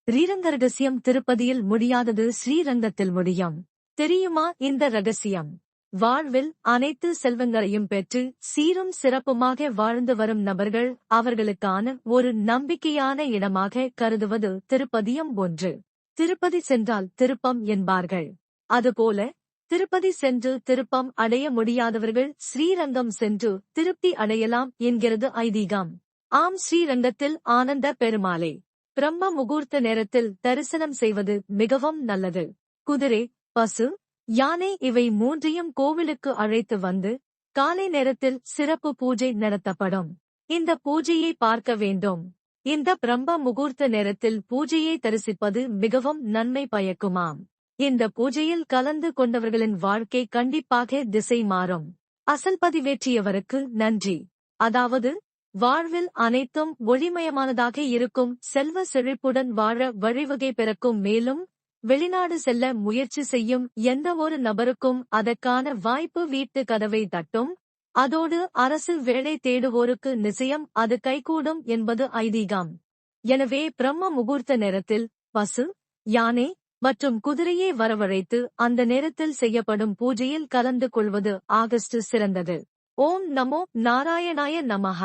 ஸ்ரீரங்க ரகசியம் திருப்பதியில் முடியாதது ஸ்ரீரங்கத்தில் முடியும். தெரியுமா இந்த ரகசியம்? வாழ்வில் அனைத்து செல்வங்களையும் பெற்று சீரும் சிறப்புமாக வாழ்ந்து வரும் நபர்கள் அவர்களுக்கான ஒரு நம்பிக்கையான இடமாக கருதுவது திருப்பதியும் ஒன்று. திருப்பதி சென்றால் திருப்பம் என்பார்கள். அதுபோல திருப்பதி சென்று திருப்பம் அடைய முடியாதவர்கள் ஸ்ரீரங்கம் சென்று திருப்தி அடையலாம் என்கிறது ஐதீகம். ஆம், ஸ்ரீரங்கத்தில் ஆனந்த பெருமாளை பிரம்ம முகூர்த்த நேரத்தில் தரிசனம் செய்வது மிகவும் நல்லது. குதிரை, பசு, யானை இவை மூன்றையும் கோவிலுக்கு அழைத்து வந்து காலை நேரத்தில் சிறப்பு பூஜை நடத்தப்படும். இந்த பூஜையை பார்க்க வேண்டும். இந்த பிரம்ம முகூர்த்த நேரத்தில் பூஜையை தரிசிப்பது மிகவும் நன்மை பயக்குமாம். இந்த பூஜையில் கலந்து கொண்டவர்களின் வாழ்க்கை கண்டிப்பாக திசை மாறும். அசல் பதிவேற்றியவருக்கு நன்றி. அதாவது வாழ்வில் அனைத்தும் ஒளிமயமானதாக இருக்கும், செல்வ செழிப்புடன் வாழ வழிவகை பிறக்கும். மேலும் வெளிநாடு செல்ல முயற்சி செய்யும் எந்த ஒரு நபருக்கும் அதற்கான வாய்ப்பு வீட்டு கதவை தட்டும். அதோடு அரசு வேலை தேடுவோருக்கு நிச்சயம் அது கைகூடும் என்பது ஐதீகம். எனவே பிரம்ம முகூர்த்த நேரத்தில் பசு, யானை மற்றும் குதிரையை வரவழைத்து அந்த நேரத்தில் செய்யப்படும் பூஜையில் கலந்து கொள்வது ஆகஸ்ட் சிறந்தது. ஓம் நமோ நாராயணாய நமஹ.